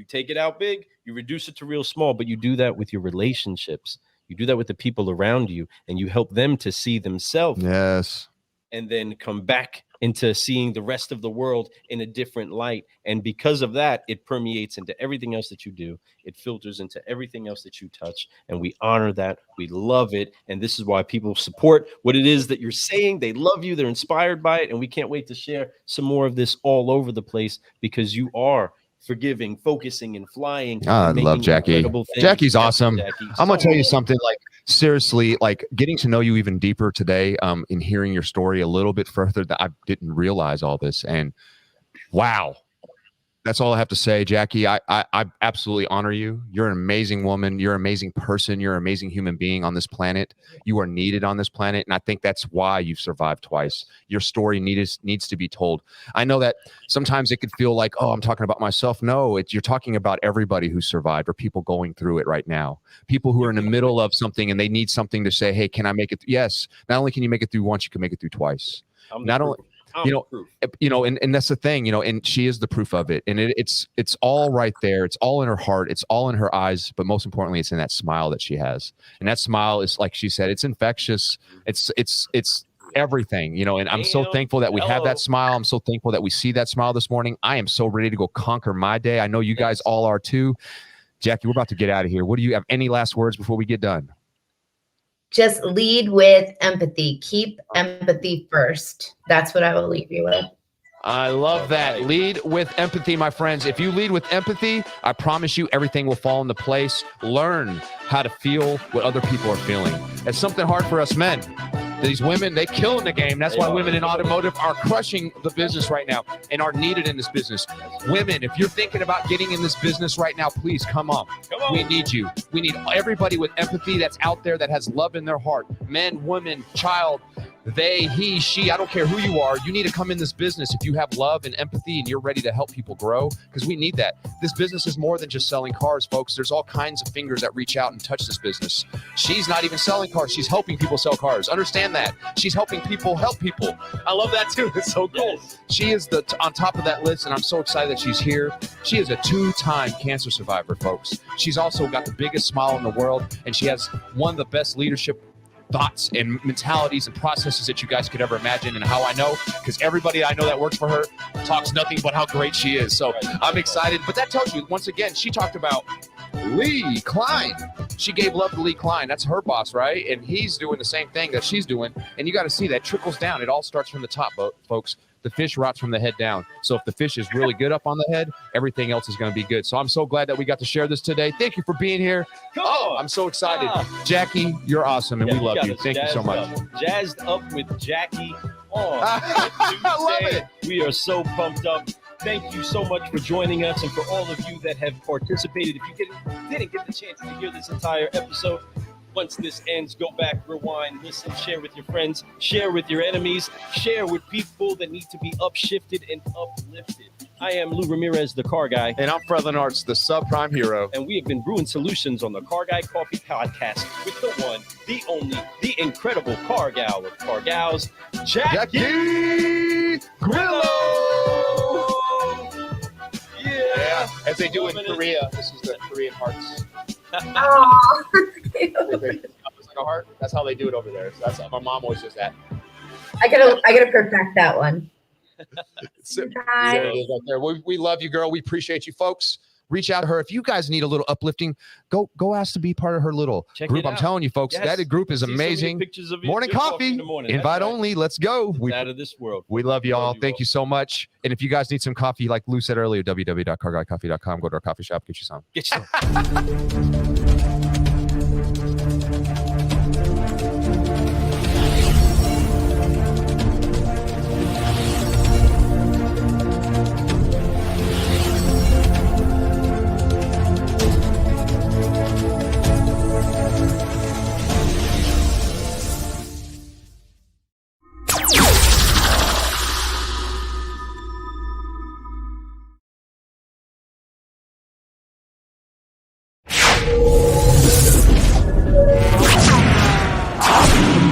take it out big, you reduce it to real small, but you do that with your relationships. You do that with the people around you, and you help them to see themselves. Yes. And then come back into seeing the rest of the world in a different light. And because of that, it permeates into everything else that you do. It filters into everything else that you touch. And we honor that. We love it. And this is why people support what it is that you're saying. They love you. They're inspired by it. And we can't wait to share some more of this all over the place, because you are forgiving, focusing, and flying. I love Jacci. Jacci's awesome. I'm going to tell you something, like, seriously, like, getting to know you even deeper today, in hearing your story a little bit further, that I didn't realize all this. And wow, that's all I have to say. Jacci, I absolutely honor you. You're an amazing woman. You're an amazing person. You're an amazing human being on this planet. You are needed on this planet. And I think that's why you've survived twice. Your story needs to be told. I know that sometimes it could feel like, oh, I'm talking about myself. No, you're talking about everybody who survived, or people going through it right now. People who are in the middle of something and they need something to say, hey, can I make it? Yes. Not only can you make it through once, you can make it through twice. Not only... and that's the thing, and she is the proof of it. And it's all right there. It's all in her heart. It's all in her eyes. But most importantly, it's in that smile that she has. And that smile is, like she said, it's infectious. It's everything, and I'm so thankful that we have that smile. I'm so thankful that we see that smile this morning. I am so ready to go conquer my day. I know you guys all are too. Jacci, we're about to get out of here. What do you have? Any last words before we get done? Just lead with empathy. Keep empathy first. That's what I will leave you with. I love that. Lead with empathy, my friends. If you lead with empathy, I promise you everything will fall into place. Learn how to feel what other people are feeling. It's something hard for us men. These women, they kill in the game. That's why women in automotive are crushing the business right now and are needed in this business. Women, if you're thinking about getting in this business right now, please come on. We need you. We need everybody with empathy that's out there, that has love in their heart. Men, women, child, they, he, she, I don't care who you are. You need to come in this business if you have love and empathy and you're ready to help people grow, because we need that. This business is more than just selling cars, folks. There's all kinds of fingers that reach out and touch this business. She's not even selling cars. She's helping people sell cars. Understand that. She's helping people help people. I love that too. It's so cool. She is on top of that list, and I'm so excited that she's here. She is a 2-time cancer survivor, folks. She's also got the biggest smile in the world, and she has one of the best leadership thoughts and mentalities and processes that you guys could ever imagine. And how I know, because everybody I know that works for her talks nothing but how great she is. So I'm excited. But that tells you, once again, she talked about Lee Klein. She gave love to Lee Klein. That's her boss, right? And he's doing the same thing that she's doing. And you got to see that trickles down. It all starts from the top, folks. The fish rots from the head down. So if the fish is really good up on the head, everything else is going to be good. So I'm so glad that we got to share this today. Thank you for being here. I'm so excited. Jacci, you're awesome, and we love you. Thank you so much. Jazzed up with Jacci on. I love it. We are so pumped up. Thank you so much for joining us, and for all of you that have participated. If you didn't get the chance to hear this entire episode, once this ends, go back, rewind, listen, share with your friends, share with your enemies, share with people that need to be upshifted and uplifted. I am Lou Ramirez, the Car Guy. And I'm Fred Lenartz, the subprime hero. And we have been brewing solutions on the Car Guy Coffee Podcast with the one, the only, the incredible Car Gal of Car Gals, Jacci Grillo! Yeah, as they do in Korea. This is the Korean hearts. Oh. It's like a heart. That's how they do it over there. So that's my mom always says that. I gotta perfect that one. There it is right there. We love you, girl. We appreciate you, folks. Reach out to her if you guys need a little uplifting. Go ask to be part of her little group. I'm telling you, folks, that group is amazing. Morning coffee, invite only. Let's go. Out of this world. We love you all. Thank you so much. And if you guys need some coffee, like Lou said earlier, www.carguycoffee.com. Go to our coffee shop, get you some.